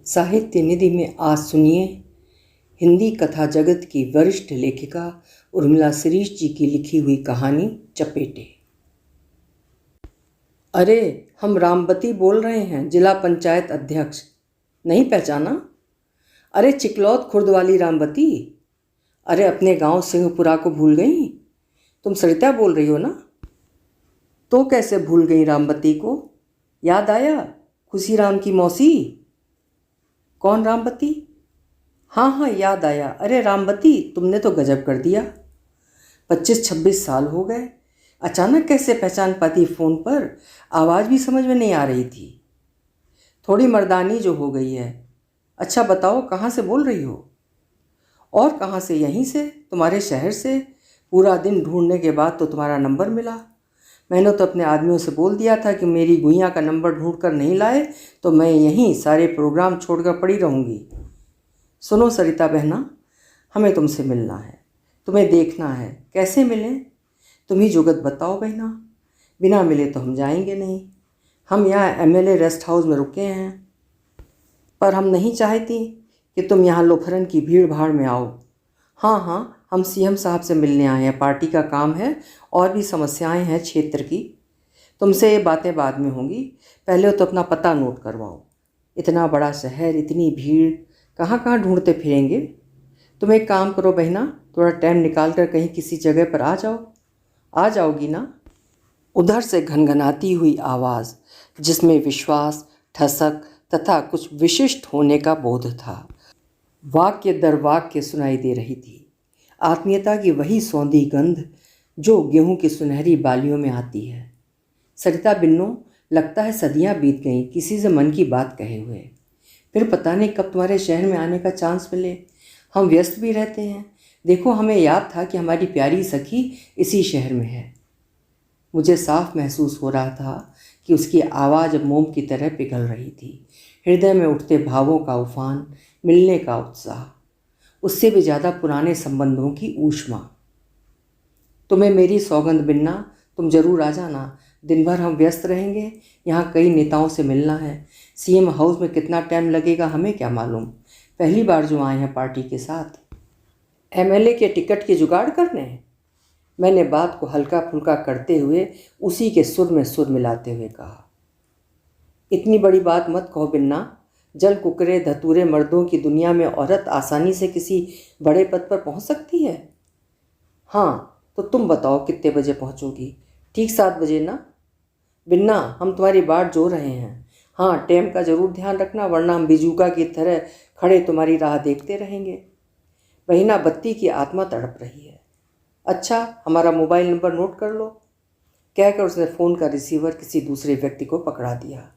साहित्य निधि में आज सुनिए हिंदी कथा जगत की वरिष्ठ लेखिका उर्मिला शिरीष जी की लिखी हुई कहानी चपेटे। अरे, हम रामवती बोल रहे हैं, जिला पंचायत अध्यक्ष। नहीं पहचाना? अरे, चिकलौत खुर्द वाली रामवती। अरे, अपने गांव सिंहपुरा को भूल गई? तुम सरिता बोल रही हो ना? तो कैसे भूल गई रामवती को? याद आया खुशीराम की मौसी? कौन रामवती? हाँ हाँ, याद आया। अरे रामवती, तुमने तो गजब कर दिया। 25-26 साल हो गए, अचानक कैसे पहचान पाती? फ़ोन पर आवाज़ भी समझ में नहीं आ रही थी। थोड़ी मर्दानी जो हो गई है। अच्छा बताओ, कहाँ से बोल रही हो? और कहाँ से? यहीं से, तुम्हारे शहर से। पूरा दिन ढूंढने के बाद तो तुम्हारा नंबर मिला। मैंने तो अपने आदमियों से बोल दिया था कि मेरी गुइया का नंबर ढूंढ कर नहीं लाए तो मैं यहीं सारे प्रोग्राम छोड़कर पड़ी रहूँगी। सुनो सरिता बहना, हमें तुमसे मिलना है, तुम्हें देखना है। कैसे मिलें? तुम ही जुगत बताओ बहना। बिना मिले तो हम जाएंगे नहीं। हम यहाँ एमएलए रेस्ट हाउस में रुके हैं, पर हम नहीं चाहती कि तुम यहाँ लोफरन की भीड़ भाड़ में आओ। हाँ हाँ, हम सीएम साहब से मिलने आए हैं, पार्टी का काम है और भी समस्याएं हैं क्षेत्र की। तुमसे ये बातें बाद में होंगी, पहले तो अपना पता नोट करवाओ। इतना बड़ा शहर, इतनी भीड़, कहाँ कहाँ ढूंढते फिरेंगे। तुम एक काम करो बहना, थोड़ा टाइम निकाल कर कहीं किसी जगह पर आ जाओ। आ जाओगी ना? उधर से घनघनाती हुई आवाज़, जिसमें विश्वास, ठसक तथा कुछ विशिष्ट होने का बोध था, वाक्य दर वाक्य सुनाई दे रही थी। आत्मीयता की वही सौंधी गंध जो गेहूं की सुनहरी बालियों में आती है। सरिता बिन्नो, लगता है सदियां बीत गईं किसी से मन की बात कहे हुए। फिर पता नहीं कब तुम्हारे शहर में आने का चांस मिले। हम व्यस्त भी रहते हैं। देखो, हमें याद था कि हमारी प्यारी सखी इसी शहर में है। मुझे साफ महसूस हो रहा था कि उसकी आवाज़ अब मोम की तरह पिघल रही थी। हृदय में उठते भावों का उफान, मिलने का उत्साह, उससे भी ज़्यादा पुराने संबंधों की ऊष्मा। तुम्हें मेरी सौगंध बिन्ना, तुम जरूर आ जाना। दिन भर हम व्यस्त रहेंगे, यहाँ कई नेताओं से मिलना है। सीएम हाउस में कितना टाइम लगेगा हमें क्या मालूम। पहली बार जो आए हैं पार्टी के साथ। एमएलए के टिकट की जुगाड़ करने? मैंने बात को हल्का फुल्का करते हुए उसी के सुर में सुर मिलाते हुए कहा। इतनी बड़ी बात मत कहो बिन्ना। जल कुकरे धतूरे मर्दों की दुनिया में औरत आसानी से किसी बड़े पद पर पहुंच सकती है। हाँ, तो तुम बताओ कितने बजे पहुंचोगी? ठीक 7 बजे ना? बिन्ना, हम तुम्हारी बाट जो रहे हैं। हाँ, टाइम का ज़रूर ध्यान रखना, वरना हम बिजूका की तरह खड़े तुम्हारी राह देखते रहेंगे। बहिना, बत्ती की आत्मा तड़प रही है। अच्छा, हमारा मोबाइल नंबर नोट कर लो। कहकर उसने फ़ोन का रिसीवर किसी दूसरे व्यक्ति को पकड़ा दिया।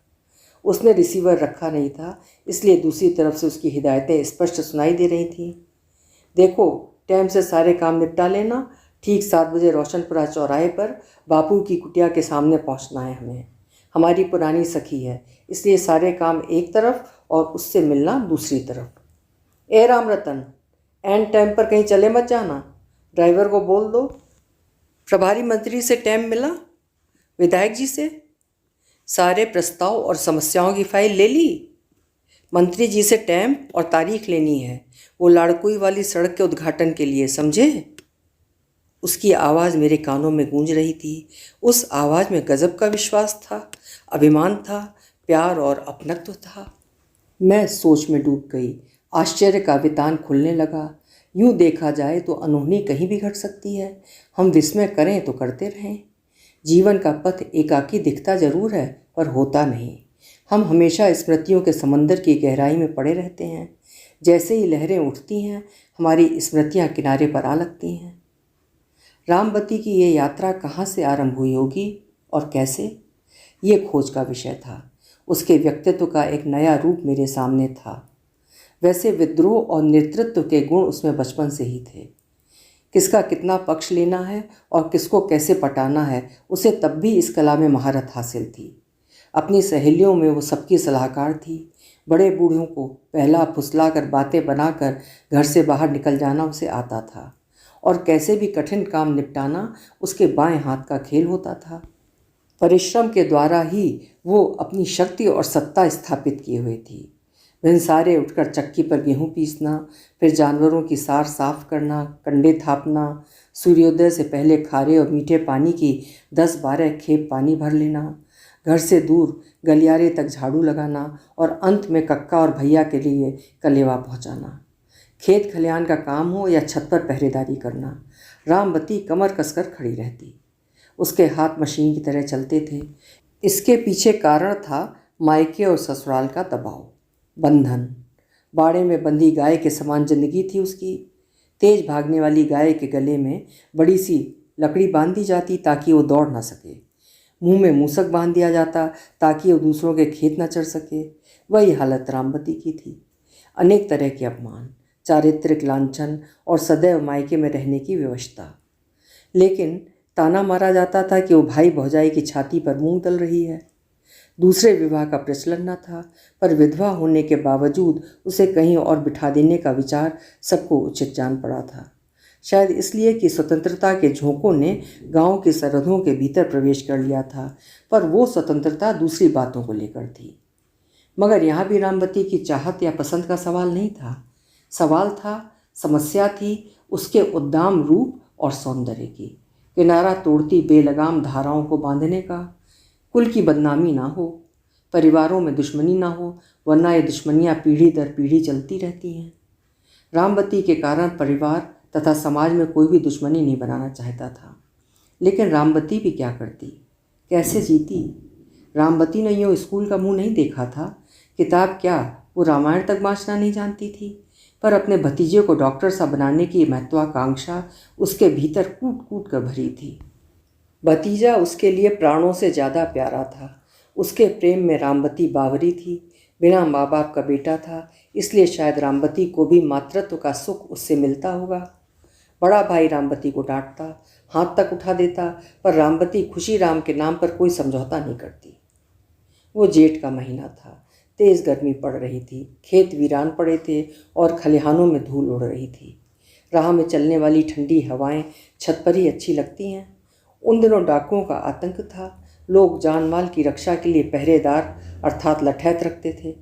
उसने रिसीवर रखा नहीं था, इसलिए दूसरी तरफ से उसकी हिदायतें स्पष्ट सुनाई दे रही थीं। देखो, टाइम से सारे काम निपटा लेना। ठीक 7 बजे रोशनपुरा चौराहे पर बापू की कुटिया के सामने पहुंचना है हमें। हमारी पुरानी सखी है, इसलिए सारे काम एक तरफ और उससे मिलना दूसरी तरफ। ए राम रतन, एंड टाइम पर कहीं चले मत जाना। ड्राइवर को बोल दो। प्रभारी मंत्री से टाइम मिला? विधायक जी से? सारे प्रस्ताव और समस्याओं की फाइल ले ली? मंत्री जी से टाइम और तारीख लेनी है, वो लाड़कुई वाली सड़क के उद्घाटन के लिए, समझे? उसकी आवाज़ मेरे कानों में गूंज रही थी। उस आवाज़ में गजब का विश्वास था, अभिमान था, प्यार और अपनत्व था। मैं सोच में डूब गई। आश्चर्य का वितान खुलने लगा। यूं देखा जाए तो अनहोनी कहीं भी घट सकती है। हम विस्मय करें तो करते रहें। जीवन का पथ एकाकी दिखता जरूर है, पर होता नहीं। हम हमेशा स्मृतियों के समंदर की गहराई में पड़े रहते हैं। जैसे ही लहरें उठती हैं, हमारी स्मृतियां किनारे पर आ लगती हैं। रामवती की ये यात्रा कहाँ से आरंभ हुई होगी और कैसे, ये खोज का विषय था। उसके व्यक्तित्व का एक नया रूप मेरे सामने था। वैसे विद्रोह और नेतृत्व के गुण उसमें बचपन से ही थे। किसका कितना पक्ष लेना है और किसको कैसे पटाना है, उसे तब भी इस कला में महारत हासिल थी। अपनी सहेलियों में वो सबकी सलाहकार थी। बड़े बूढ़ों को पहला फुसला कर बातें बनाकर घर से बाहर निकल जाना उसे आता था, और कैसे भी कठिन काम निपटाना उसके बाएं हाथ का खेल होता था। परिश्रम के द्वारा ही वो अपनी शक्ति और सत्ता स्थापित किए हुए थी। भिनसारे उठकर चक्की पर गेहूं पीसना, फिर जानवरों की सार साफ करना, कंडे थापना, सूर्योदय से पहले खारे और मीठे पानी की 10-12 खेप पानी भर लेना, घर से दूर गलियारे तक झाड़ू लगाना और अंत में कक्का और भैया के लिए कलेवा पहुंचाना। खेत खलिहान का काम हो या छत पर पहरेदारी करना, रामबती कमर कसकर खड़ी रहती। उसके हाथ मशीन की तरह चलते थे। इसके पीछे कारण था मायके और ससुराल का दबाव, बंधन। बाड़े में बंधी गाय के समान जिंदगी थी उसकी। तेज भागने वाली गाय के गले में बड़ी सी लकड़ी बांध दी जाती ताकि वो दौड़ ना सके। मुंह में मूसक बांध दिया जाता ताकि वो दूसरों के खेत न चढ़ सके। वही हालत रामबती की थी। अनेक तरह के अपमान, चारित्रिक लांछन और सदैव मायके में रहने की व्यवस्था। लेकिन ताना मारा जाता था कि वो भाई भौजाई की छाती पर मूंग तल रही है। दूसरे विवाह का प्रचलन न था, पर विधवा होने के बावजूद उसे कहीं और बिठा देने का विचार सबको उचित जान पड़ा था। शायद इसलिए कि स्वतंत्रता के झोंकों ने गांव की सरहदों के भीतर प्रवेश कर लिया था, पर वो स्वतंत्रता दूसरी बातों को लेकर थी। मगर यहाँ भी रामबती की चाहत या पसंद का सवाल नहीं था। सवाल था, समस्या थी उसके उद्दाम रूप और सौंदर्य की। किनारा तोड़ती बेलगाम धाराओं को बांधने का। कुल की बदनामी ना हो, परिवारों में दुश्मनी ना हो, वरना ये दुश्मनियाँ पीढ़ी दर पीढ़ी चलती रहती हैं। रामबती के कारण परिवार तथा समाज में कोई भी दुश्मनी नहीं बनाना चाहता था। लेकिन रामबती भी क्या करती, कैसे जीती? रामबती ने यूँ स्कूल का मुंह नहीं देखा था। किताब क्या, वो रामायण तक बाँचना नहीं जानती थी, पर अपने भतीजे को डॉक्टर सा बनाने की महत्वाकांक्षा उसके भीतर कूट कूट कर भरी थी। भतीजा उसके लिए प्राणों से ज़्यादा प्यारा था। उसके प्रेम में रामबती बावरी थी। बिना माँ बाप का बेटा था, इसलिए शायद रामबती को भी मातृत्व का सुख उससे मिलता होगा। बड़ा भाई रामबती को डांटता, हाथ तक उठा देता, पर रामबती खुशी राम के नाम पर कोई समझौता नहीं करती। वो जेठ का महीना था। तेज़ गर्मी पड़ रही थी। खेत वीरान पड़े थे और खलिहानों में धूल उड़ रही थी। राह में चलने वाली ठंडी हवाएं छत पर ही अच्छी लगती हैं। उन दिनों डाकुओं का आतंक था। लोग जान माल की रक्षा के लिए पहरेदार अर्थात लठैत रखते थे।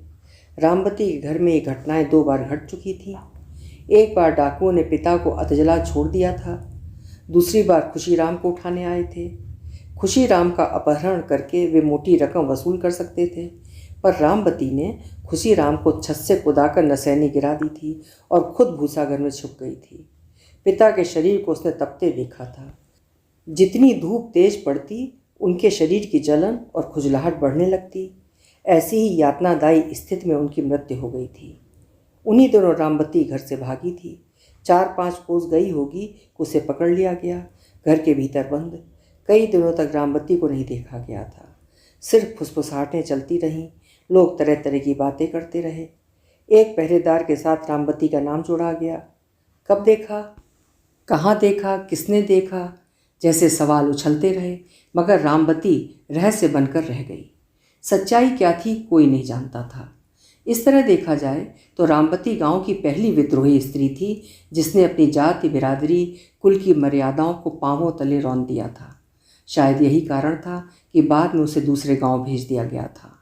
रामबती के घर में ये घटनाएं 2 बार घट चुकी थीं। एक बार डाकुओं ने पिता को अधजला छोड़ दिया था। दूसरी बार खुशीराम को उठाने आए थे। खुशीराम का अपहरण करके वे मोटी रकम वसूल कर सकते थे, पर रामबती ने खुशीराम को छत से कुदाकर नसैनी गिरा दी थी और खुद भूसाघर में छुप गई थी। पिता के शरीर को उसने तपते देखा था। जितनी धूप तेज पड़ती, उनके शरीर की जलन और खुजलाहट बढ़ने लगती। ऐसी ही यातनादायी स्थिति में उनकी मृत्यु हो गई थी। उन्हीं दिनों रामबती घर से भागी थी। 4-5 कोस गई होगी, उसे पकड़ लिया गया, घर के भीतर बंद। कई दिनों तक रामबती को नहीं देखा गया था। सिर्फ फुसफुसाहटें चलती रहीं। लोग तरह तरह की बातें करते रहे। एक पहरेदार के साथ रामबती का नाम जोड़ा गया। कब देखा, कहाँ देखा, किसने देखा, जैसे सवाल उछलते रहे, मगर रामबती रहस्य बनकर रह गई। सच्चाई क्या थी कोई नहीं जानता था। इस तरह देखा जाए तो रामबती गांव की पहली विद्रोही स्त्री थी जिसने अपनी जाति, बिरादरी, कुल की मर्यादाओं को पांवों तले रौंद दिया था। शायद यही कारण था कि बाद में उसे दूसरे गांव भेज दिया गया था।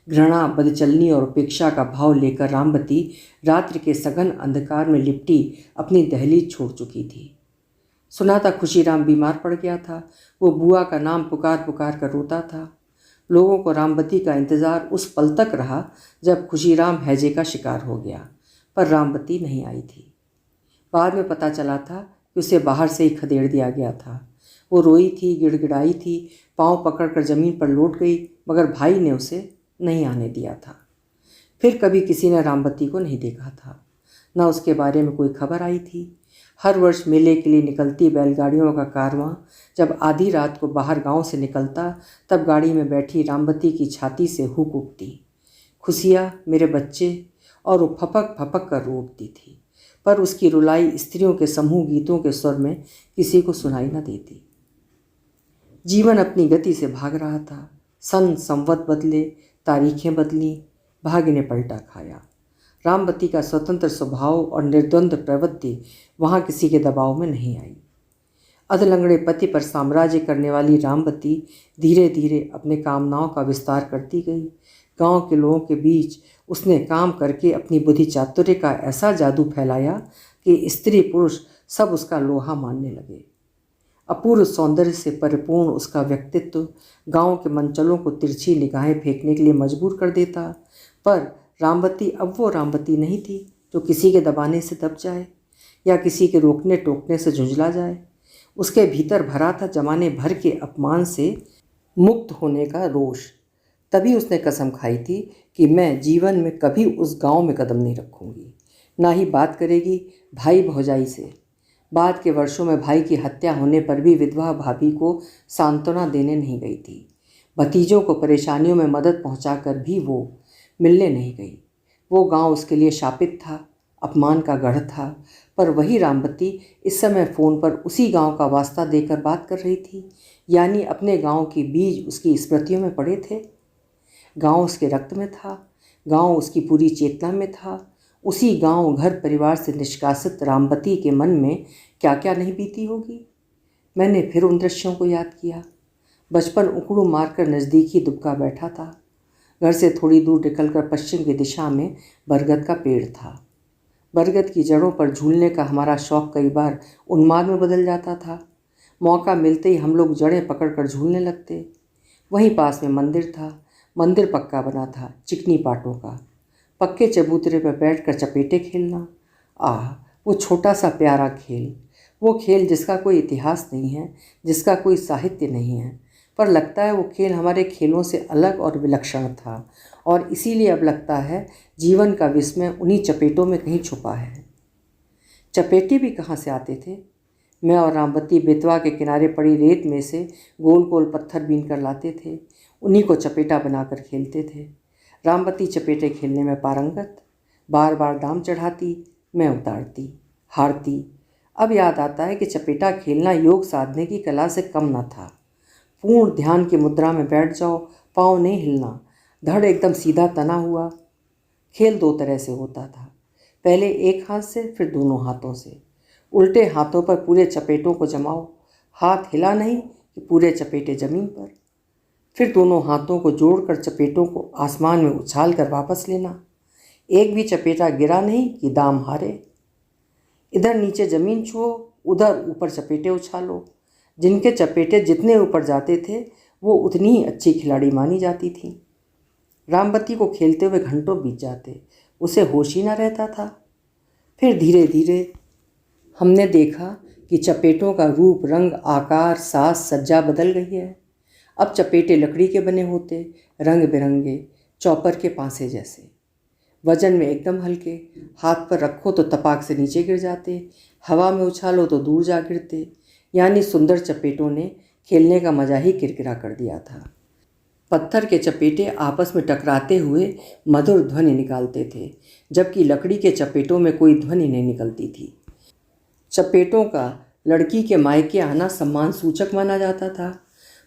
घृणा, बदचलनी और उपेक्षा का भाव लेकर रामबती रात्रि के सघन अंधकार में लिपटी अपनी दहलीज छोड़ चुकी थी। सुना था खुशीराम बीमार पड़ गया था। वो बुआ का नाम पुकार पुकार कर रोता था। लोगों को रामबती का इंतज़ार उस पल तक रहा जब खुशीराम हैजे का शिकार हो गया, पर रामबती नहीं आई थी। बाद में पता चला था कि उसे बाहर से ही खदेड़ दिया गया था। वो रोई थी, गिड़गिड़ाई थी, पाँव पकड़कर ज़मीन पर लौट गई, मगर भाई ने उसे नहीं आने दिया था। फिर कभी किसी ने रामबती को नहीं देखा था, न उसके बारे में कोई खबर आई थी। हर वर्ष मेले के लिए निकलती बैलगाड़ियों का कारवां जब आधी रात को बाहर गांव से निकलता, तब गाड़ी में बैठी रामबती की छाती से हुक उठती, खुशिया मेरे बच्चे, और वो फपक फपक कर रो उठती थी। पर उसकी रुलाई स्त्रियों के समूह गीतों के स्वर में किसी को सुनाई न देती। जीवन अपनी गति से भाग रहा था। सन संवत बदले, तारीखें बदली, भाग्य ने पलटा खाया। रामबती का स्वतंत्र स्वभाव और निर्द्वंद्व प्रवृत्ति वहाँ किसी के दबाव में नहीं आई। अधलंगड़े पति पर साम्राज्य करने वाली रामबती धीरे धीरे अपने कामनाओं का विस्तार करती गई। गांव के लोगों के बीच उसने काम करके अपनी बुद्धि चातुर्य का ऐसा जादू फैलाया कि स्त्री पुरुष सब उसका लोहा मानने लगे। अपूर्व सौंदर्य से परिपूर्ण उसका व्यक्तित्व गांव के मनचलों को तिरछी निगाहें फेंकने के लिए मजबूर कर देता। पर रामवती अब वो रामवती नहीं थी जो किसी के दबाने से दब जाए या किसी के रोकने टोकने से झुंझला जाए। उसके भीतर भरा था जमाने भर के अपमान से मुक्त होने का रोष। तभी उसने कसम खाई थी कि मैं जीवन में कभी उस गांव में कदम नहीं रखूंगी, ना ही बात करेगी भाई भौजाई से। बाद के वर्षों में भाई की हत्या होने पर भी विधवा भाभी को सांत्वना देने नहीं गई थी। भतीजों को परेशानियों में मदद पहुंचाकर भी वो मिलने नहीं गई। वो गांव उसके लिए शापित था, अपमान का गढ़ था। पर वही रामवती इस समय फ़ोन पर उसी गांव का वास्ता देकर बात कर रही थी, यानी अपने गांव के बीज उसकी स्मृतियों में पड़े थे। गांव उसके रक्त में था, गांव उसकी पूरी चेतना में था। उसी गांव घर परिवार से निष्कासित रामवती के मन में क्या क्या नहीं बीती होगी। मैंने फिर उन दृश्यों को याद किया। बचपन उकड़ू मारकर नज़दीकी दुबका बैठा था। घर से थोड़ी दूर निकलकर पश्चिम की दिशा में बरगद का पेड़ था। बरगद की जड़ों पर झूलने का हमारा शौक़ कई बार उन्माद में बदल जाता था। मौका मिलते ही हम लोग जड़ें पकड़कर झूलने लगते। वहीं पास में मंदिर था। मंदिर पक्का बना था, चिकनी पाटों का। पक्के चबूतरे पर बैठकर चपेटे खेलना, आह वो छोटा सा प्यारा खेल। वो खेल जिसका कोई इतिहास नहीं है, जिसका कोई साहित्य नहीं है, पर लगता है वो खेल हमारे खेलों से अलग और विलक्षण था। और इसीलिए अब लगता है जीवन का विस्मय उन्हीं चपेटों में कहीं छुपा है। चपेटे भी कहाँ से आते थे? मैं और रामवती बेतवा के किनारे पड़ी रेत में से गोल गोल पत्थर बीन कर लाते थे। उन्हीं को चपेटा बनाकर खेलते थे। रामवती चपेटे खेलने में पारंगत, बार बार दाम चढ़ाती, मैं उतारती, हारती। अब याद आता है कि चपेटा खेलना योग साधने की कला से कम न था। पूर्ण ध्यान की मुद्रा में बैठ जाओ, पाँव नहीं हिलना, धड़ एकदम सीधा तना हुआ। खेल दो तरह से होता था, पहले एक हाथ से, फिर दोनों हाथों से। उल्टे हाथों पर पूरे चपेटों को जमाओ, हाथ हिला नहीं कि पूरे चपेटे जमीन पर। फिर दोनों हाथों को जोड़कर चपेटों को आसमान में उछाल कर वापस लेना। एक भी चपेटा गिरा नहीं कि दाम हारे। इधर नीचे ज़मीन छुओ, उधर ऊपर चपेटे उछालो। जिनके चपेटे जितने ऊपर जाते थे वो उतनी ही अच्छी खिलाड़ी मानी जाती थी। रामवती को खेलते हुए घंटों बीत जाते, उसे होश ही न रहता था। फिर धीरे धीरे हमने देखा कि चपेटों का रूप, रंग, आकार, साज, सज्जा बदल गई है। अब चपेटे लकड़ी के बने होते, रंग बिरंगे, चौपर के पांसे जैसे, वजन में एकदम हल्के। हाथ पर रखो तो तपाक से नीचे गिर जाते, हवा में उछालो तो दूर जा गिरते। यानी सुंदर चपेटों ने खेलने का मजा ही किरकिरा कर दिया था। पत्थर के चपेटे आपस में टकराते हुए मधुर ध्वनि निकालते थे, जबकि लकड़ी के चपेटों में कोई ध्वनि नहीं निकलती थी। चपेटों का लड़की के मायके आना सम्मान सूचक माना जाता था।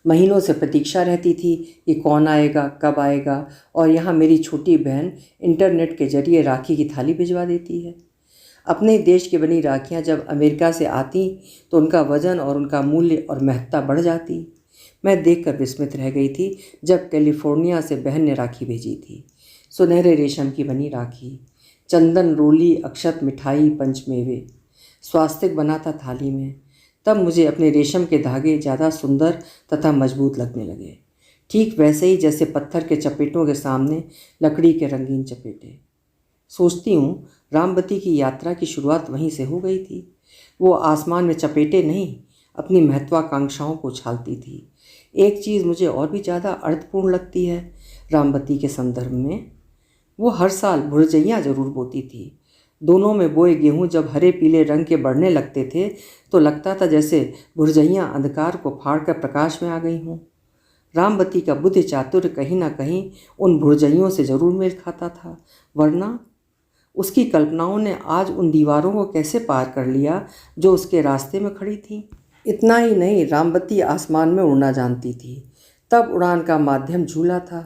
महीनों से प्रतीक्षा रहती थी कि कौन आएगा, कब आएगा। और यहाँ मेरी छोटी बहन इंटरनेट के जरिए राखी की थाली भिजवा देती है। अपने ही देश की बनी राखियाँ जब अमेरिका से आती तो उनका वज़न और उनका मूल्य और महत्ता बढ़ जाती। मैं देखकर विस्मित रह गई थी जब कैलिफोर्निया से बहन ने राखी भेजी थी। सुनहरे रेशम की बनी राखी, चंदन, रोली, अक्षत, मिठाई, पंचमेवे, स्वास्तिक बना था थाली में। तब मुझे अपने रेशम के धागे ज़्यादा सुंदर तथा मजबूत लगने लगे, ठीक वैसे ही जैसे पत्थर के चपेटों के सामने लकड़ी के रंगीन चपेटे। सोचती हूँ रामवती की यात्रा की शुरुआत वहीं से हो गई थी। वो आसमान में चपेटे नहीं, अपनी महत्वाकांक्षाओं को उछालती थी। एक चीज़ मुझे और भी ज़्यादा अर्थपूर्ण लगती है रामवती के संदर्भ में, वो हर साल भुरजैयाँ जरूर बोती थी। दोनों में बोए गेहूँ जब हरे पीले रंग के बढ़ने लगते थे तो लगता था जैसे भुरजैयाँ अंधकार को फाड़ कर प्रकाश में आ गई हों। रामवती का बुद्धि चातुर्य कहीं ना कहीं उन भुरजैयों से जरूर मेल खाता था, वरना उसकी कल्पनाओं ने आज उन दीवारों को कैसे पार कर लिया जो उसके रास्ते में खड़ी थीं। इतना ही नहीं, रामवती आसमान में उड़ना जानती थी। तब उड़ान का माध्यम झूला था।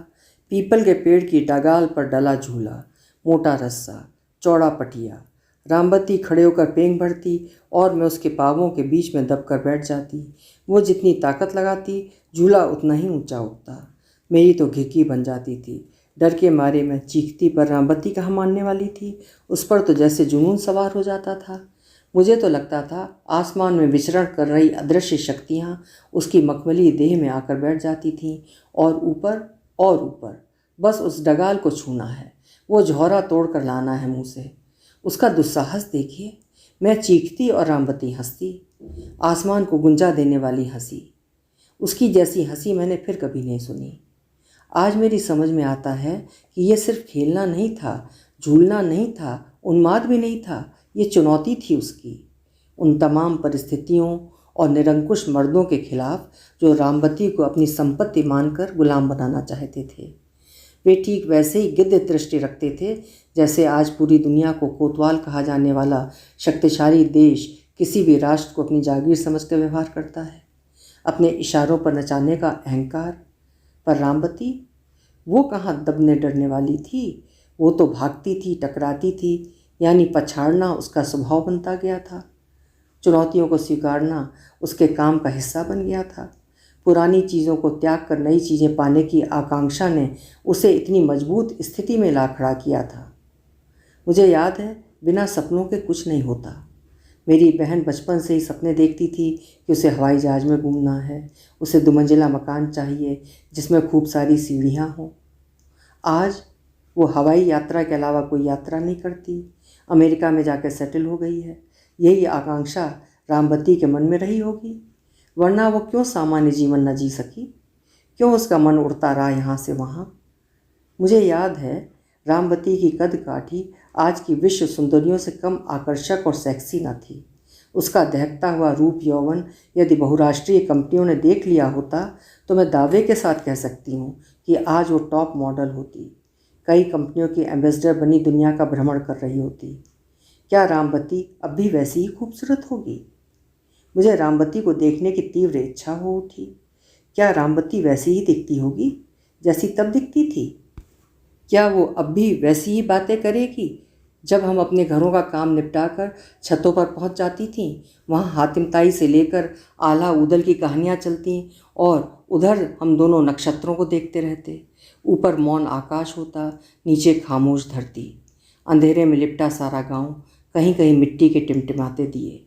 पीपल के पेड़ की डगाल पर डला झूला, मोटा रस्सा, चौड़ा पटिया। रामवती खड़े होकर पेंग भरती और मैं उसके पाँवों के बीच में दबकर बैठ जाती। वो जितनी ताकत लगाती झूला उतना ही ऊंचा उठता। मेरी तो घिकी बन जाती थी। डर के मारे मैं चीखती, पर रामवती कहाँ मानने वाली थी। उस पर तो जैसे जुनून सवार हो जाता था। मुझे तो लगता था आसमान में विचरण कर रही अदृश्य शक्तियाँ उसकी मखमली देह में आकर बैठ जाती थीं, और ऊपर बस उस डगाल को छूना है, वो झौरा तोड़ कर लाना है मुँह से। उसका दुस्साहस देखिए। मैं चीखती और रामवती हंसती, आसमान को गुंजा देने वाली हंसी। उसकी जैसी हंसी मैंने फिर कभी नहीं सुनी। आज मेरी समझ में आता है कि ये सिर्फ खेलना नहीं था, झूलना नहीं था, उन्माद भी नहीं था। ये चुनौती थी उसकी, उन तमाम परिस्थितियों और निरंकुश मर्दों के खिलाफ जो रामवती को अपनी संपत्ति मानकर गुलाम बनाना चाहते थे। वे ठीक वैसे ही गिद्ध दृष्टि रखते थे जैसे आज पूरी दुनिया को कोतवाल कहा जाने वाला शक्तिशाली देश किसी भी राष्ट्र को अपनी जागीर समझकर व्यवहार करता है, अपने इशारों पर नचाने का अहंकार। पर रामवती, वो कहाँ दबने डरने वाली थी। वो तो भागती थी, टकराती थी, यानी पछाड़ना उसका स्वभाव बनता गया था। चुनौतियों को स्वीकारना उसके काम का हिस्सा बन गया था। पुरानी चीज़ों को त्याग कर नई चीज़ें पाने की आकांक्षा ने उसे इतनी मजबूत स्थिति में ला खड़ा किया था। मुझे याद है, बिना सपनों के कुछ नहीं होता। मेरी बहन बचपन से ही सपने देखती थी कि उसे हवाई जहाज़ में घूमना है, उसे दुमंजिला मकान चाहिए जिसमें खूब सारी सीढ़ियाँ हों। आज वो हवाई यात्रा के अलावा कोई यात्रा नहीं करती, अमेरिका में जाकर सेटल हो गई है। यही आकांक्षा रामवती के मन में रही होगी, वरना वो क्यों सामान्य जीवन न जी सकी, क्यों उसका मन उड़ता रहा यहाँ से वहाँ। मुझे याद है, रामवती की कद काठी आज की विश्व सुंदरियों से कम आकर्षक और सेक्सी न थी। उसका दहकता हुआ रूप यौवन यदि बहुराष्ट्रीय कंपनियों ने देख लिया होता तो मैं दावे के साथ कह सकती हूँ कि आज वो टॉप मॉडल होती, कई कंपनियों की एम्बेसडर बनी दुनिया का भ्रमण कर रही होती। क्या रामवती अब भी वैसी ही खूबसूरत होगी? मुझे रामवती को देखने की तीव्र इच्छा हो उठी। क्या रामवती वैसी ही दिखती होगी जैसी तब दिखती थी? क्या वो अब भी वैसी ही बातें करेगी जब हम अपने घरों का काम निपटाकर छतों पर पहुंच जाती थीं? वहाँ हातिमताई से लेकर आला ऊदल की कहानियाँ चलती और उधर हम दोनों नक्षत्रों को देखते रहते। ऊपर मौन आकाश होता, नीचे खामोश धरती, अंधेरे में लिपटा सारा गांव, कहीं कहीं मिट्टी के टिमटिमाते दिए।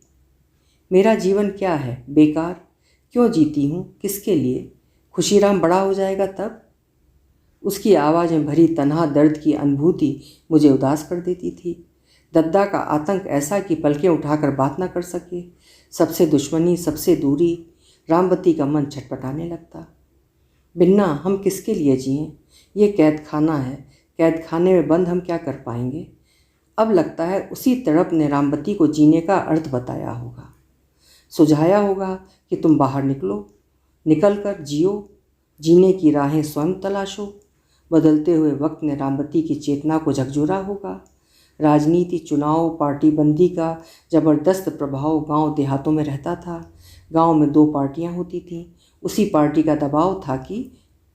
मेरा जीवन क्या है, बेकार? क्यों जीती हूँ, किसके लिए? खुशीराम बड़ा हो जाएगा तब। उसकी आवाज़ में भरी तन्हा दर्द की अनुभूति मुझे उदास कर देती थी। दद्दा का आतंक ऐसा कि पलकें उठाकर बात न कर सके, सबसे दुश्मनी, सबसे दूरी। रामवती का मन छटपटाने लगता। बिन्ना, हम किसके लिए जिएं? ये कैद खाना है, कैद खाने में बंद हम क्या कर पाएंगे? अब लगता है उसी तड़प ने रामवती को जीने का अर्थ बताया होगा, सुझाया होगा कि तुम बाहर निकलो, निकल कर जियो, जीने की राहें स्वयं तलाशो। बदलते हुए वक्त ने रामवती की चेतना को झकझोरा होगा। राजनीति, चुनाव, पार्टी बंदी का ज़बरदस्त प्रभाव गांव देहातों में रहता था। गांव में 2 पार्टियां होती थीं। उसी पार्टी का दबाव था कि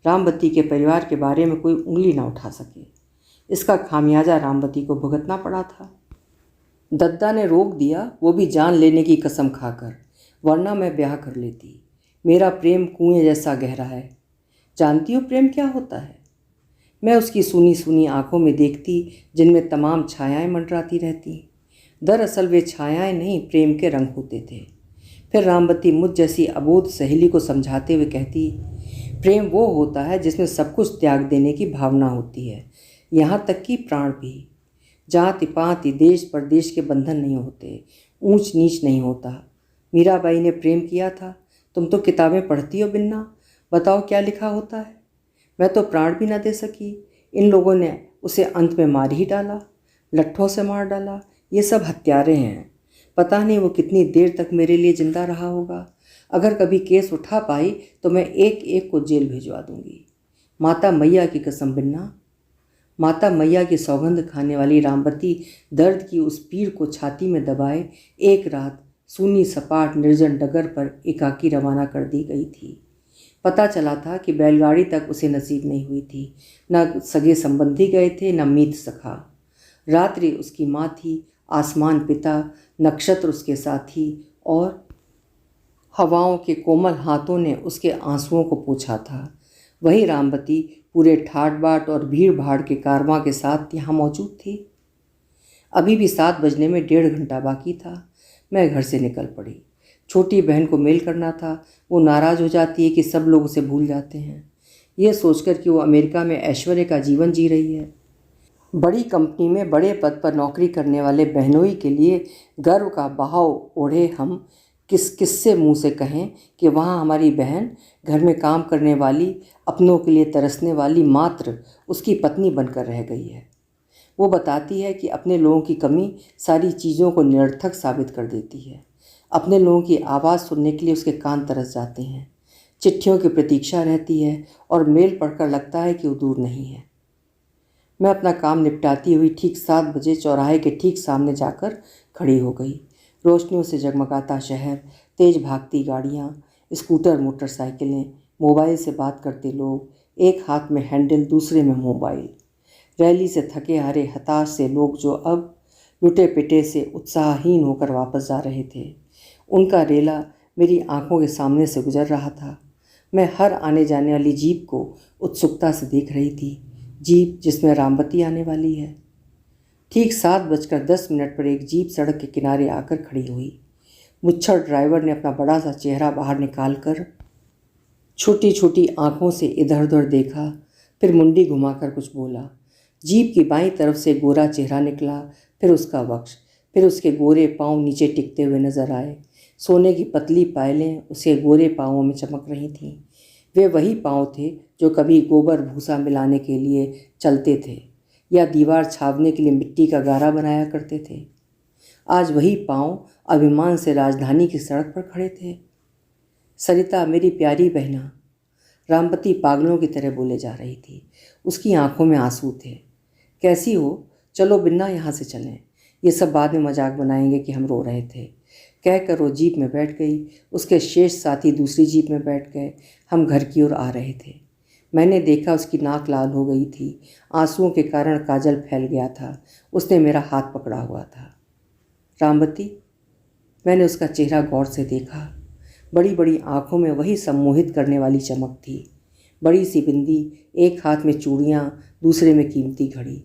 रामवती के परिवार के बारे में कोई उंगली ना उठा सके। इसका खामियाजा रामवती को भुगतना पड़ा था। दद्दा ने रोक दिया, वो भी जान लेने की कसम खाकर, वरना मैं ब्याह कर लेती। मेरा प्रेम कुएं जैसा गहरा है। जानती हो प्रेम क्या होता है? मैं उसकी सूनी सूनी आंखों में देखती जिनमें तमाम छायाएं मंडराती रहती। दरअसल वे छायाएं नहीं, प्रेम के रंग होते थे। फिर रामवती मुझ जैसी अबोध सहेली को समझाते हुए कहती, प्रेम वो होता है जिसमें सब कुछ त्याग देने की भावना होती है, यहाँ तक कि प्राण भी। जाति पाति, देश परदेश के बंधन नहीं होते, ऊंच नीच नहीं होता। मीराबाई ने प्रेम किया था। तुम तो किताबें पढ़ती हो बिन्ना, बताओ क्या लिखा होता है? मैं तो प्राण भी ना दे सकी। इन लोगों ने उसे अंत में मार ही डाला, लट्ठों से मार डाला। ये सब हत्यारे हैं। पता नहीं वो कितनी देर तक मेरे लिए जिंदा रहा होगा। अगर कभी केस उठा पाई तो मैं एक एक को जेल भिजवा दूंगी। माता मैया की कसम बिन्ना। माता मैया की सौगंध खाने वाली रामवती दर्द की उस पीड़ को छाती में दबाए एक रात सूनी सपाट निर्जन डगर पर एकाकी रवाना कर दी गई थी। पता चला था कि बैलगाड़ी तक उसे नसीब नहीं हुई थी। न सगे संबंधी गए थे, न मीत सखा। रात्रि उसकी माँ थी, आसमान पिता, नक्षत्र उसके साथी, और हवाओं के कोमल हाथों ने उसके आंसुओं को पोंछा था। वही रामवती पूरे ठाट बाट और भीड़ भाड़ के कारवां के साथ यहाँ मौजूद थी। अभी भी 7 बजने में 1.5 घंटा बाकी था। मैं घर से निकल पड़ी। छोटी बहन को मेल करना था। वो नाराज़ हो जाती है कि सब लोग उसे भूल जाते हैं, ये सोचकर कि वो अमेरिका में ऐश्वर्य का जीवन जी रही है। बड़ी कंपनी में बड़े पद पर नौकरी करने वाले बहनोई के लिए गर्व का बहाव ओढ़े हम किससे मुंह से कहें कि वहाँ हमारी बहन घर में काम करने वाली, अपनों के लिए तरसने वाली मात्र उसकी पत्नी बनकर रह गई है। वो बताती है कि अपने लोगों की कमी सारी चीज़ों को निरर्थक साबित कर देती है। अपने लोगों की आवाज़ सुनने के लिए उसके कान तरस जाते हैं। चिट्ठियों की प्रतीक्षा रहती है और मेल पढ़कर लगता है कि वो दूर नहीं है। मैं अपना काम निपटाती हुई ठीक 7 बजे चौराहे के ठीक सामने जाकर खड़ी हो गई। रोशनियों से जगमगाता शहर, तेज भागती गाड़ियाँ, स्कूटर, मोटरसाइकिलें, मोबाइल से बात करते लोग, एक हाथ में हैंडल दूसरे में मोबाइल। रैली से थके हारे हताश से लोग जो अब लुटे पिटे से उत्साहहीन होकर वापस जा रहे थे, उनका रेला मेरी आंखों के सामने से गुजर रहा था। मैं हर आने जाने वाली जीप को उत्सुकता से देख रही थी। जीप जिसमें रामवती आने वाली है। ठीक 7:10 पर एक जीप सड़क के किनारे आकर खड़ी हुई। मुच्छर ड्राइवर ने अपना बड़ा सा चेहरा बाहर निकालकर छोटी छोटी आंखों से इधर उधर देखा, फिर मुंडी घुमाकर कुछ बोला। जीप की बाईं तरफ से गोरा चेहरा निकला, फिर उसका वक्ष, फिर उसके गोरे पांव नीचे टिकते हुए नजर आए। सोने की पतली पायलें उसके गोरे पांवों में चमक रही थीं। वे वही पांव थे जो कभी गोबर भूसा मिलाने के लिए चलते थे या दीवार छावने के लिए मिट्टी का गारा बनाया करते थे। आज वही पांव अभिमान से राजधानी की सड़क पर खड़े थे। सरिता, मेरी प्यारी बहना, रामवती पागलों की तरह बोले जा रही थी। उसकी आंखों में आंसू थे। कैसी हो? चलो बिन्ना, यहाँ से चलें। ये सब बाद में मजाक बनाएंगे कि हम रो रहे थे। कहकर वो जीप में बैठ गई। उसके शेष साथी दूसरी जीप में बैठ गए। हम घर की ओर आ रहे थे। मैंने देखा उसकी नाक लाल हो गई थी। आंसुओं के कारण काजल फैल गया था। उसने मेरा हाथ पकड़ा हुआ था। रामवती, मैंने उसका चेहरा गौर से देखा। बड़ी बड़ी आंखों में वही सम्मोहित करने वाली चमक थी। बड़ी सी बिंदी, एक हाथ में चूड़ियाँ, दूसरे में कीमती घड़ी।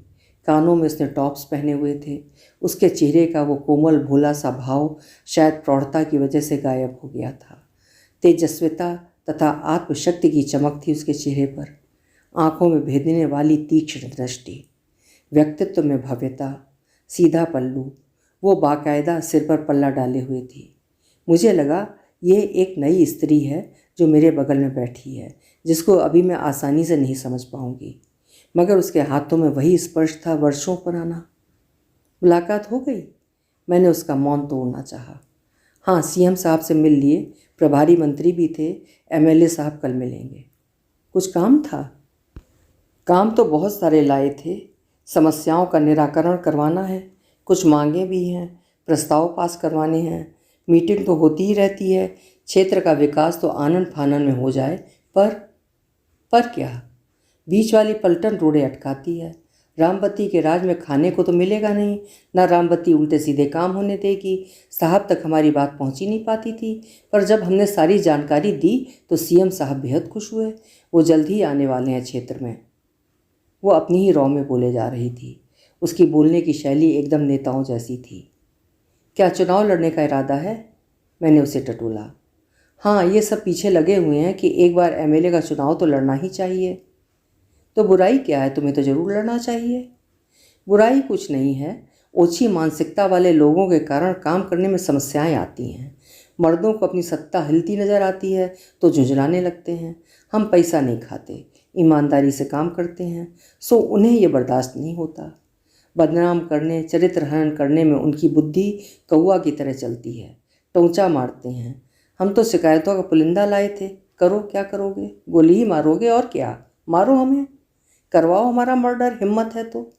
कानों में उसने टॉप्स पहने हुए थे। उसके चेहरे का वो कोमल भोला सा भाव शायद प्रौढ़ता की वजह से गायब हो गया था। तेजस्विता तथा आत्मशक्ति की चमक थी उसके चेहरे पर। आंखों में भेदने वाली तीक्ष्ण दृष्टि, व्यक्तित्व में भव्यता, सीधा पल्लू। वो बाकायदा सिर पर पल्ला डाले हुए थी। मुझे लगा ये एक नई स्त्री है जो मेरे बगल में बैठी है, जिसको अभी मैं आसानी से नहीं समझ पाऊंगी। मगर उसके हाथों में वही स्पर्श था वर्षों पुराना। मुलाकात हो गई। मैंने उसका मौन तोड़ना चाहा। हाँ, सीएम साहब से मिल लिए। प्रभारी मंत्री भी थे। एमएलए साहब कल मिलेंगे। कुछ काम था? काम तो बहुत सारे लाए थे। समस्याओं का निराकरण करवाना है, कुछ मांगे भी हैं, प्रस्ताव पास करवाने हैं। मीटिंग तो होती ही रहती है। क्षेत्र का विकास तो आनन फानन में हो जाए, पर क्या? बीच वाली पलटन रोड़े अटकाती है। रामवती के राज में खाने को तो मिलेगा नहीं, ना रामवती उल्टे सीधे काम होने देगी। साहब तक हमारी बात पहुंच ही नहीं पाती थी, पर जब हमने सारी जानकारी दी तो सीएम साहब बेहद खुश हुए। वो जल्द ही आने वाले हैं क्षेत्र में। वो अपनी ही रौ में बोले जा रही थी। उसकी बोलने की शैली एकदम नेताओं जैसी थी। क्या चुनाव लड़ने का इरादा है? मैंने उसे टटोला। हाँ, ये सब पीछे लगे हुए हैं कि एक बार एमएलए का चुनाव तो लड़ना ही चाहिए। तो बुराई क्या है? तुम्हें तो जरूर लड़ना चाहिए। बुराई कुछ नहीं है। ओछी मानसिकता वाले लोगों के कारण काम करने में समस्याएं आती हैं। मर्दों को अपनी सत्ता हिलती नज़र आती है तो झुंझलाने लगते हैं। हम पैसा नहीं खाते, ईमानदारी से काम करते हैं, सो उन्हें यह बर्दाश्त नहीं होता। बदनाम करने, चरित्र हनन करने में उनकी बुद्धि कौआ की तरह चलती है। टोंचा मारते हैं। हम तो शिकायतों का पुलिंदा लाए थे। करो, क्या करोगे? गोली ही मारोगे और क्या? मारो हमें, करवाओ हमारा मर्डर, हिम्मत है तो।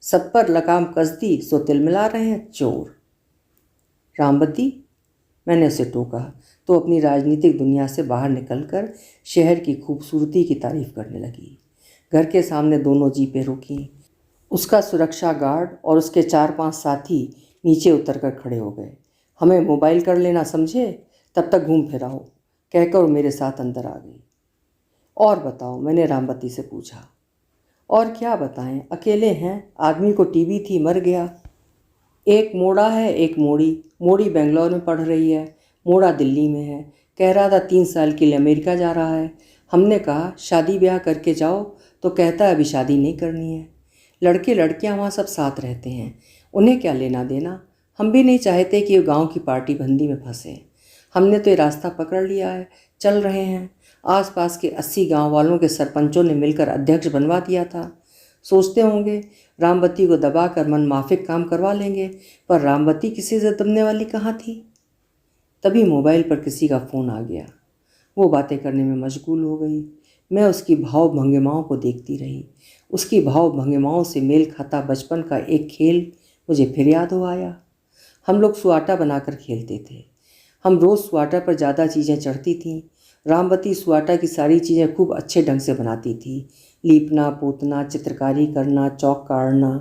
सब पर लगाम कस दी सो तिलमिला रहे हैं चोर। रामवती, मैंने उसे टोका तो अपनी राजनीतिक दुनिया से बाहर निकलकर शहर की खूबसूरती की तारीफ करने लगी। घर के सामने दोनों जीपें रुकीं। उसका सुरक्षा गार्ड और उसके 4-5 साथी नीचे उतरकर खड़े हो गए। हमें मोबाइल कर लेना, समझे? तब तक घूम फिर आओ, कहकर वो मेरे साथ अंदर आ गई। और बताओ, मैंने रामवती से पूछा। और क्या बताएं, अकेले हैं, आदमी को टीबी थी, मर गया। एक मोड़ा है, एक मोड़ी। मोड़ी बेंगलोर में पढ़ रही है, मोड़ा दिल्ली में है। कह रहा था 3 साल के लिए अमेरिका जा रहा है। हमने कहा शादी ब्याह करके जाओ, तो कहता है अभी शादी नहीं करनी है। लड़के लड़कियां वहाँ सब साथ रहते हैं, उन्हें क्या लेना देना। हम भी नहीं चाहते कि वो गांव की पार्टी बंदी में फंसे। हमने तो ये रास्ता पकड़ लिया है, चल रहे हैं। आसपास के 80 गांव वालों के सरपंचों ने मिलकर अध्यक्ष बनवा दिया था। सोचते होंगे रामवती को दबाकर मन माफिक काम करवा लेंगे, पर रामवती किसी से दबने वाली कहाँ थी। तभी मोबाइल पर किसी का फ़ोन आ गया। वो बातें करने में मशगूल हो गई। मैं उसकी भाव भंगिमाओं को देखती रही। उसकी भाव भंगिमाओं से मेल खाता बचपन का एक खेल मुझे फिर याद हो आया। हम लोग सुआटा बनाकर खेलते थे। हम रोज़ सुआटा पर ज़्यादा चीज़ें चढ़ती थीं। रामवती सुआटा की सारी चीज़ें खूब अच्छे ढंग से बनाती थी। लीपना पोतना, चित्रकारी करना, चौक काटना,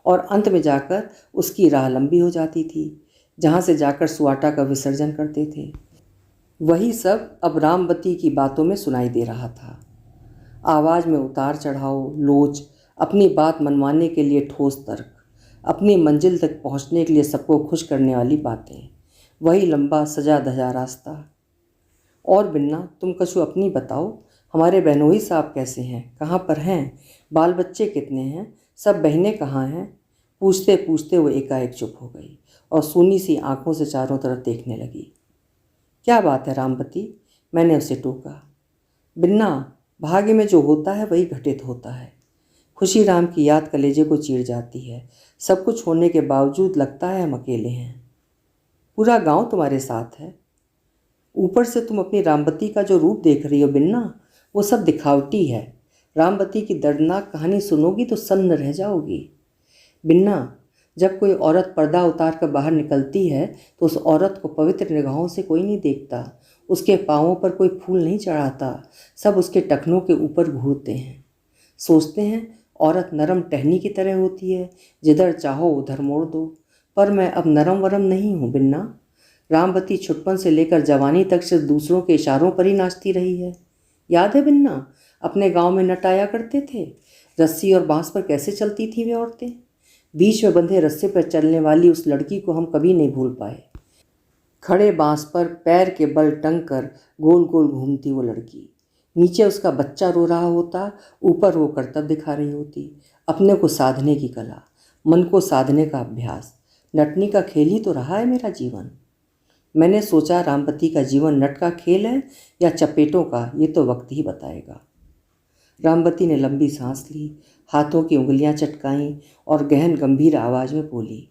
और अंत में जाकर उसकी राह लंबी हो जाती थी, जहाँ से जाकर सुआटा का विसर्जन करते थे। वही सब अब रामवती की बातों में सुनाई दे रहा था। आवाज़ में उतार चढ़ाव, लोच, अपनी बात मनवाने के लिए ठोस तर्क, अपनी मंजिल तक पहुँचने के लिए सबको खुश करने वाली बातें, वही लंबा सजा धजा रास्ता। और बिन्ना, तुम कछु अपनी बताओ। हमारे बहनोई साहब कैसे हैं, कहाँ पर हैं, बाल बच्चे कितने हैं, सब बहनें कहाँ हैं। पूछते पूछते वो एकाएक चुप हो गई और सूनी सी आंखों से चारों तरफ देखने लगी। क्या बात है रामवती, मैंने उसे टोका। बिन्ना, भाग्य में जो होता है वही घटित होता है। खुशी राम की याद कलेजे को चीर जाती है। सब कुछ होने के बावजूद लगता है हम अकेले हैं। पूरा गांव तुम्हारे साथ है। ऊपर से तुम अपनी रामवती का जो रूप देख रही हो बिन्ना, वो सब दिखावटी है। रामवती की दर्दनाक कहानी सुनोगी तो सन्न रह जाओगी। बिन्ना, जब कोई औरत पर्दा उतार कर बाहर निकलती है तो उस औरत को पवित्र निगाहों से कोई नहीं देखता। उसके पाँवों पर कोई फूल नहीं चढ़ाता, सब उसके टखनों के ऊपर घूरते हैं। सोचते हैं औरत नरम टहनी की तरह होती है, जिधर चाहो उधर मोड़ दो। पर मैं अब नरम वरम नहीं हूँ बिन्ना। रामवती छुटपन से लेकर जवानी तक सिर्फ दूसरों के इशारों पर ही नाचती रही है। याद है बिन्ना, अपने गांव में नट आया करते थे। रस्सी और बांस पर कैसे चलती थी वे औरतें। बीच में बंधे रस्से पर चलने वाली उस लड़की को हम कभी नहीं भूल पाए। खड़े बांस पर पैर के बल टंग कर गोल गोल घूमती वो लड़की। नीचे उसका बच्चा रो रहा होता, ऊपर वो करतब दिखा रही होती। अपने को साधने की कला, मन को साधने का अभ्यास, नटनी का खेल ही तो रहा है मेरा जीवन। मैंने सोचा रामवती का जीवन नट का खेल है या चपेटों का, ये तो वक्त ही बताएगा। रामवती ने लंबी सांस ली, हाथों की उंगलियां चटकाईं और गहन गंभीर आवाज में बोली,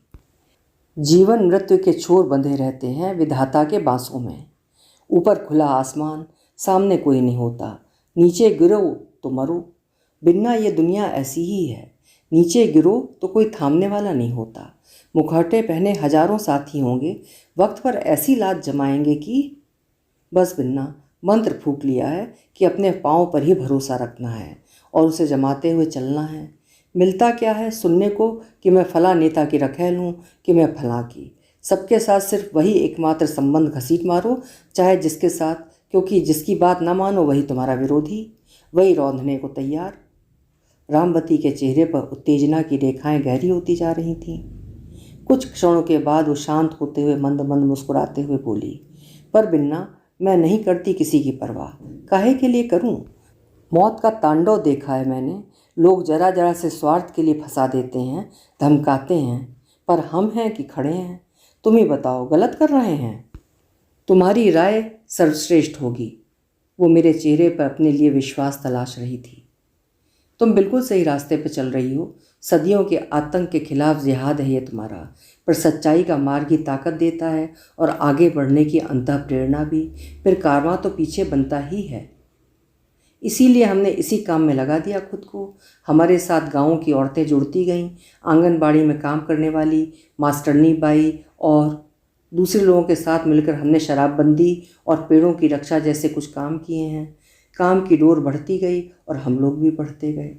जीवन मृत्यु के छोर बंधे रहते हैं विधाता के बांसों में। ऊपर खुला आसमान, सामने कोई नहीं होता, नीचे गिरो तो मरो। बिन्ना, ये दुनिया ऐसी ही है। नीचे गिरो तो कोई थामने वाला नहीं होता। मुखौटे पहने हजारों साथी होंगे, वक्त पर ऐसी लात जमाएंगे कि बस बिन्ना, मंत्र फूंक लिया है कि अपने पाँव पर ही भरोसा रखना है और उसे जमाते हुए चलना है। मिलता क्या है सुनने को कि मैं फला नेता की रखेल हूँ, कि मैं फला की। सबके साथ सिर्फ वही एकमात्र संबंध घसीट मारो, चाहे जिसके साथ, क्योंकि जिसकी बात ना मानो वही तुम्हारा विरोधी, वही रौंदने को तैयार। रामवती के चेहरे पर उत्तेजना की रेखाएं गहरी होती जा रही थीं। कुछ क्षणों के बाद वो शांत होते हुए मंद मंद मुस्कुराते हुए बोली, पर बिन्ना, मैं नहीं करती किसी की परवाह। काहे के लिए करूं? मौत का तांडव देखा है मैंने। लोग जरा जरा से स्वार्थ के लिए फंसा देते हैं, धमकाते हैं, पर हम हैं कि खड़े हैं। तुम ही बताओ, गलत कर रहे हैं? तुम्हारी राय सर्वश्रेष्ठ होगी। वो मेरे चेहरे पर अपने लिए विश्वास तलाश रही थी। तुम बिल्कुल सही रास्ते पर चल रही हो। सदियों के आतंक के खिलाफ जिहाद है ये तुम्हारा, पर सच्चाई का मार्ग ही ताकत देता है और आगे बढ़ने की अंतः प्रेरणा भी। फिर कारवां तो पीछे बनता ही है। इसीलिए हमने इसी काम में लगा दिया खुद को। हमारे साथ गाँव की औरतें जुड़ती गईं, आंगनबाड़ी में काम करने वाली, मास्टरनी बाई और दूसरे लोगों के साथ मिलकर हमने शराबबंदी और पेड़ों की रक्षा जैसे कुछ काम किए हैं। काम की डोर बढ़ती गई और हम लोग भी बढ़ते गए।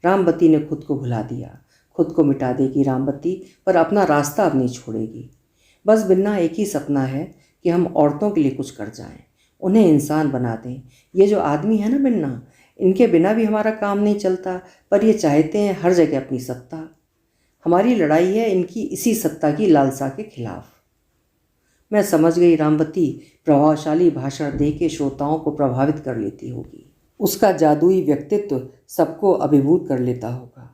रामवती ने खुद को भुला दिया, खुद को मिटा देगी रामवती, पर अपना रास्ता अब नहीं छोड़ेगी। बस बिन्ना, एक ही सपना है कि हम औरतों के लिए कुछ कर जाएं, उन्हें इंसान बना दें। ये जो आदमी है ना बिन्ना, इनके बिना भी हमारा काम नहीं चलता, पर ये चाहते हैं हर जगह अपनी सत्ता। हमारी लड़ाई है इनकी इसी सत्ता की लालसा के खिलाफ। मैं समझ गई रामवती प्रभावशाली भाषण दे के श्रोताओं को प्रभावित कर लेती होगी। उसका जादुई व्यक्तित्व सबको अभिभूत कर लेता होगा।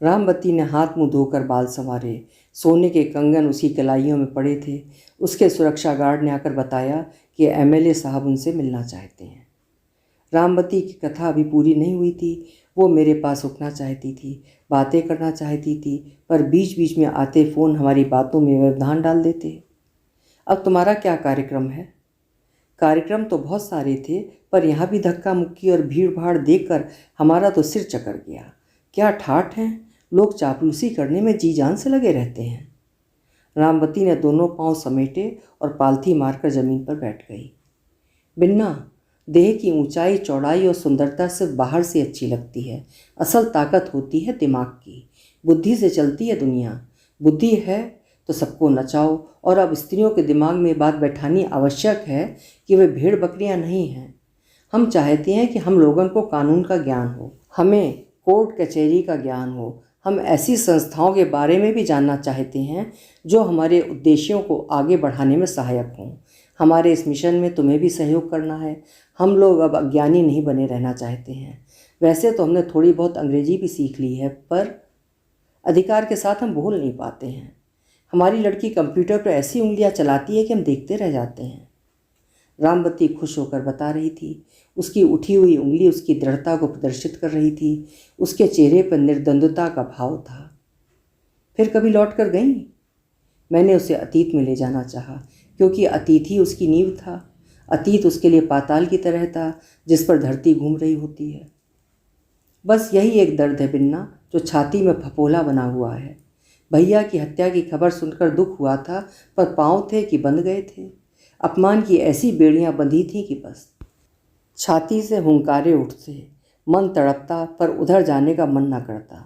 रामवती ने हाथ मुंह धोकर बाल संवारे। सोने के कंगन उसकी कलाइयों में पड़े थे। उसके सुरक्षा गार्ड ने आकर बताया कि एमएलए साहब उनसे मिलना चाहते हैं। रामवती की कथा अभी पूरी नहीं हुई थी। वो मेरे पास रुकना चाहती थी, बातें करना चाहती थी, पर बीच बीच में आते फ़ोन हमारी बातों में व्यवधान डाल देते। अब तुम्हारा क्या कार्यक्रम है? कार्यक्रम तो बहुत सारे थे, पर यहाँ भी धक्का मुक्की और भीड़ भाड़ देखकर हमारा तो सिर चकर गया। क्या ठाठ हैं, लोग चापलूसी करने में जी जान से लगे रहते हैं। रामवती ने दोनों पांव समेटे और पालथी मारकर ज़मीन पर बैठ गई। बिन्ना, देह की ऊंचाई, चौड़ाई और सुंदरता सिर्फ बाहर से अच्छी लगती है, असल ताकत होती है दिमाग की। बुद्धि से चलती है दुनिया। बुद्धि है तो सबको नचाओ। और अब स्त्रियों के दिमाग में बात बैठानी आवश्यक है कि वे भेड़ बकरियां नहीं हैं। हम चाहते हैं कि हम लोगों को कानून का ज्ञान हो, हमें कोर्ट कचहरी का ज्ञान हो। हम ऐसी संस्थाओं के बारे में भी जानना चाहते हैं जो हमारे उद्देश्यों को आगे बढ़ाने में सहायक हों। हमारे इस मिशन में तुम्हें भी सहयोग करना है। हम लोग अब अज्ञानी नहीं बने रहना चाहते हैं। वैसे तो हमने थोड़ी बहुत अंग्रेजी भी सीख ली है, पर अधिकार के साथ हम बोल नहीं पाते हैं। हमारी लड़की कंप्यूटर पर ऐसी उंगलियां चलाती है कि हम देखते रह जाते हैं। रामवती खुश होकर बता रही थी। उसकी उठी हुई उंगली उसकी दृढ़ता को प्रदर्शित कर रही थी। उसके चेहरे पर निर्द्वंद्वता का भाव था। फिर कभी लौट कर गई? मैंने उसे अतीत में ले जाना चाहा, क्योंकि अतीत ही उसकी नींव था। अतीत उसके लिए पाताल की तरह था जिस पर धरती घूम रही होती है। बस यही एक दर्द है बिन्ना, जो छाती में फपोला बना हुआ है। भैया की हत्या की खबर सुनकर दुख हुआ था, पर पाँव थे कि बंध गए थे। अपमान की ऐसी बेड़ियां बंधी थीं कि बस छाती से हुंकारे उठते। मन तड़पता, पर उधर जाने का मन न करता।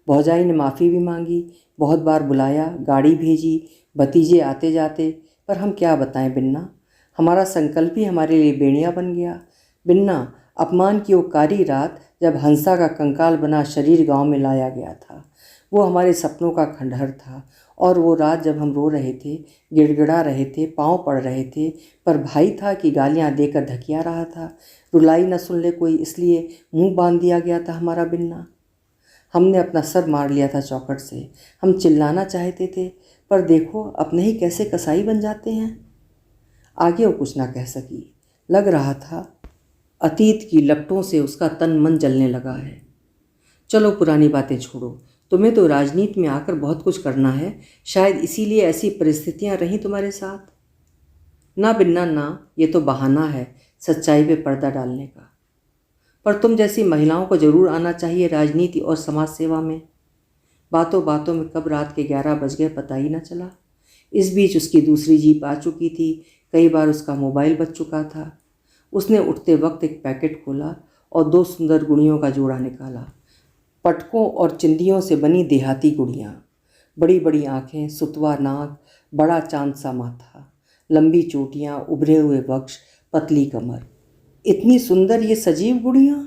भौजाई ने माफ़ी भी मांगी, बहुत बार बुलाया, गाड़ी भेजी, भतीजे आते जाते, पर हम क्या बताएं बिन्ना। हमारा संकल्प ही हमारे लिए बेड़ियां बन गया। बिन्ना, अपमान की वो कारी रात जब हंसा का कंकाल बना शरीर गांव में लाया गया था, वो हमारे सपनों का खंडहर था। और वो रात जब हम रो रहे थे, गिड़गिड़ा रहे थे, पाँव पड़ रहे थे, पर भाई था कि गालियां देकर धकिया रहा था। रुलाई न सुन ले कोई, इसलिए मुंह बांध दिया गया था हमारा बिन्ना। हमने अपना सर मार लिया था चौखट से। हम चिल्लाना चाहते थे, पर देखो अपने ही कैसे कसाई बन जाते हैं। आगे वो कुछ ना कह सकी। लग रहा था अतीत की लपटों से उसका तन मन जलने लगा है। चलो पुरानी बातें छोड़ो। तुम्हें तो राजनीति में आकर बहुत कुछ करना है, शायद इसीलिए ऐसी परिस्थितियां रहीं तुम्हारे साथ। ना बिन्ना ना, ये तो बहाना है सच्चाई पे पर्दा डालने का। पर तुम जैसी महिलाओं को जरूर आना चाहिए राजनीति और समाज सेवा में। बातों बातों में कब रात के 11 बज गए पता ही न चला। इस बीच उसकी दूसरी जीप आ चुकी थी। कई बार उसका मोबाइल बज चुका था। उसने उठते वक्त एक पैकेट खोला और 2 सुंदर गुड़ियों का जोड़ा निकाला। पटकों और चिंदियों से बनी देहाती गुड़ियाँ, बड़ी बड़ी आँखें, सुतवा नाक, बड़ा चांद सा माथा, लंबी चोटियाँ, उभरे हुए वक्ष, पतली कमर। इतनी सुंदर ये सजीव गुड़ियाँ!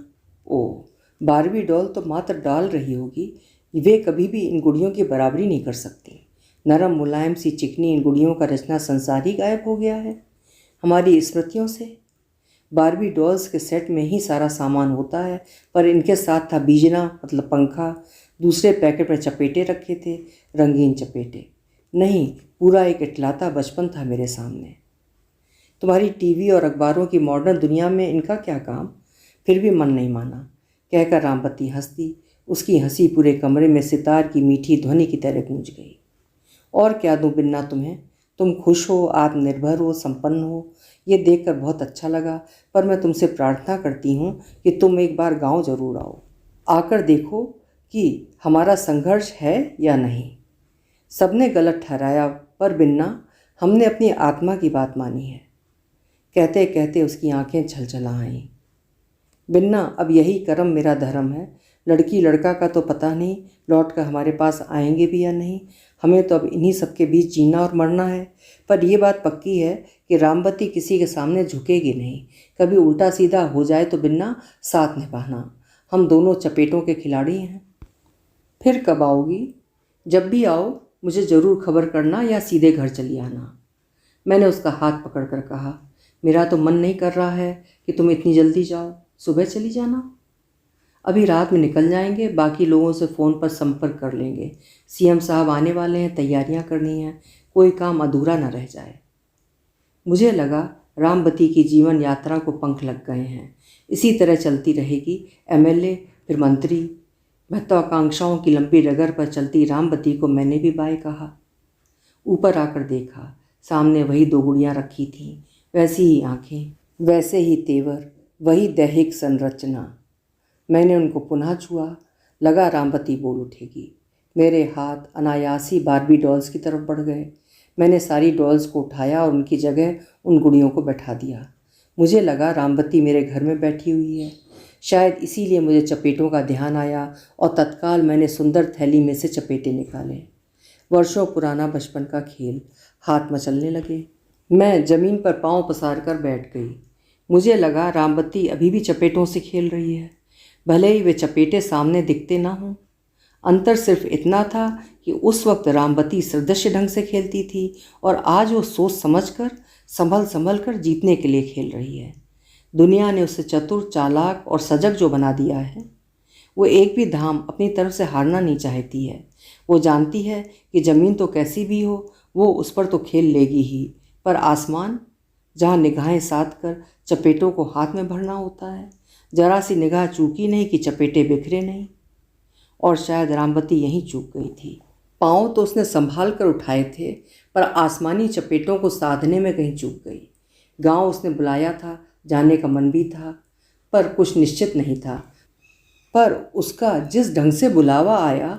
ओह, बारबी डॉल तो मात्र डाल रही होगी। वे कभी भी इन गुड़ियों की बराबरी नहीं कर सकती। नरम मुलायम सी चिकनी इन गुड़ियों का रचना संसार ही गायब हो गया है हमारी स्मृतियों से। बारबी डॉल्स के सेट में ही सारा सामान होता है, पर इनके साथ था बीजना, मतलब पंखा। दूसरे पैकेट में चपेटे रखे थे, रंगीन चपेटे। नहीं, पूरा एक इटलाता बचपन था मेरे सामने। तुम्हारी टीवी और अखबारों की मॉडर्न दुनिया में इनका क्या काम? फिर भी मन नहीं माना, कहकर रामवती हंस दी। उसकी हंसी पूरे कमरे में सितार की मीठी ध्वनि की तरह गूंज गई। और क्या दूं बिन्ना तुम्हें? तुम खुश हो, आत्मनिर्भर हो, संपन्न हो, ये देखकर बहुत अच्छा लगा। पर मैं तुमसे प्रार्थना करती हूँ कि तुम एक बार गांव जरूर आओ। आकर देखो कि हमारा संघर्ष है या नहीं। सबने गलत ठहराया, पर बिन्ना, हमने अपनी आत्मा की बात मानी है। कहते कहते उसकी आंखें छलछला आईं। बिन्ना, अब यही कर्म मेरा धर्म है। लड़की लड़का का तो पता नहीं लौट कर हमारे पास आएंगे भी या नहीं। हमें तो अब इन्हीं सब के बीच जीना और मरना है। पर यह बात पक्की है कि रामवती किसी के सामने झुकेगी नहीं। कभी उल्टा सीधा हो जाए तो बिन्ना साथ निभाना। हम दोनों चपेटों के खिलाड़ी हैं। फिर कब आओगी? जब भी आओ मुझे ज़रूर खबर करना या सीधे घर चली आना। मैंने उसका हाथ पकड़कर कहा, मेरा तो मन नहीं कर रहा है कि तुम इतनी जल्दी जाओ, सुबह चली जाना। अभी रात में निकल जाएंगे, बाकी लोगों से फ़ोन पर संपर्क कर लेंगे। सीएम साहब आने वाले हैं, तैयारियां करनी हैं, कोई काम अधूरा न रह जाए। मुझे लगा रामवती की जीवन यात्रा को पंख लग गए हैं। इसी तरह चलती रहेगी। एमएलए, फिर मंत्री। महत्वाकांक्षाओं की लंबी डगर पर चलती रामवती को मैंने भी बाय कहा। ऊपर आकर देखा, सामने वही दो गुड़ियाँ रखी थीं, वैसी ही आंखें, वैसे ही तेवर, वही दैहिक संरचना। मैंने उनको पुनः छुआ। लगा रामवती बोल उठेगी। मेरे हाथ अनायासी बारबी डॉल्स की तरफ बढ़ गए। मैंने सारी डॉल्स को उठाया और उनकी जगह उन गुड़ियों को बैठा दिया। मुझे लगा रामवती मेरे घर में बैठी हुई है। शायद इसीलिए मुझे चपेटों का ध्यान आया और तत्काल मैंने सुंदर थैली में से चपेटे निकाले। वर्षों पुराना बचपन का खेल। हाथ मचलने लगे। मैं ज़मीन पर पांव पसार कर बैठ गई। मुझे लगा रामवती अभी भी चपेटों से खेल रही है, भले ही वे चपेटे सामने दिखते ना हों। अंतर सिर्फ इतना था कि उस वक्त रामवती सदृश्य ढंग से खेलती थी और आज वो सोच समझकर, संभल संभल कर जीतने के लिए खेल रही है। दुनिया ने उसे चतुर, चालाक और सजग जो बना दिया है। वो एक भी धाम अपनी तरफ से हारना नहीं चाहती है। वो जानती है कि ज़मीन तो कैसी भी हो, वो उस पर तो खेल लेगी ही, पर आसमान, जहाँ निगाहें साध कर चपेटों को हाथ में भरना होता है, जरा सी निगाह चूकी नहीं कि चपेटे बिखरे नहीं। और शायद रामवती यहीं चूक गई थी। पाँव तो उसने संभाल कर उठाए थे, पर आसमानी चपेटों को साधने में कहीं चूक गई। गांव उसने बुलाया था, जाने का मन भी था, पर कुछ निश्चित नहीं था। पर उसका जिस ढंग से बुलावा आया,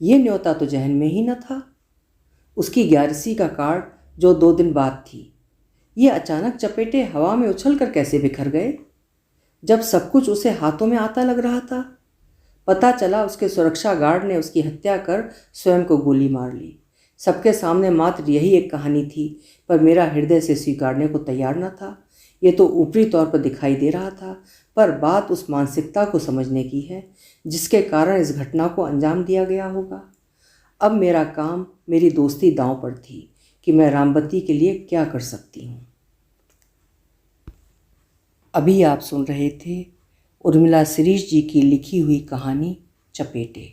ये न्योता तो जहन में ही न था। उसकी 11वीं का कार्ड जो 2 दिन बाद थी। ये अचानक चपेटे हवा में उछल कर कैसे बिखर गए, जब सब कुछ उसे हाथों में आता लग रहा था। पता चला उसके सुरक्षा गार्ड ने उसकी हत्या कर स्वयं को गोली मार ली। सबके सामने मात्र यही एक कहानी थी, पर मेरा हृदय से स्वीकारने को तैयार न था। ये तो ऊपरी तौर पर दिखाई दे रहा था, पर बात उस मानसिकता को समझने की है जिसके कारण इस घटना को अंजाम दिया गया होगा। अब मेरा काम, मेरी दोस्ती दांव पर थी कि मैं रामवती के लिए क्या कर सकती हूँ। अभी आप सुन रहे थे उर्मिला शिरीष जी की लिखी हुई कहानी चपेटे।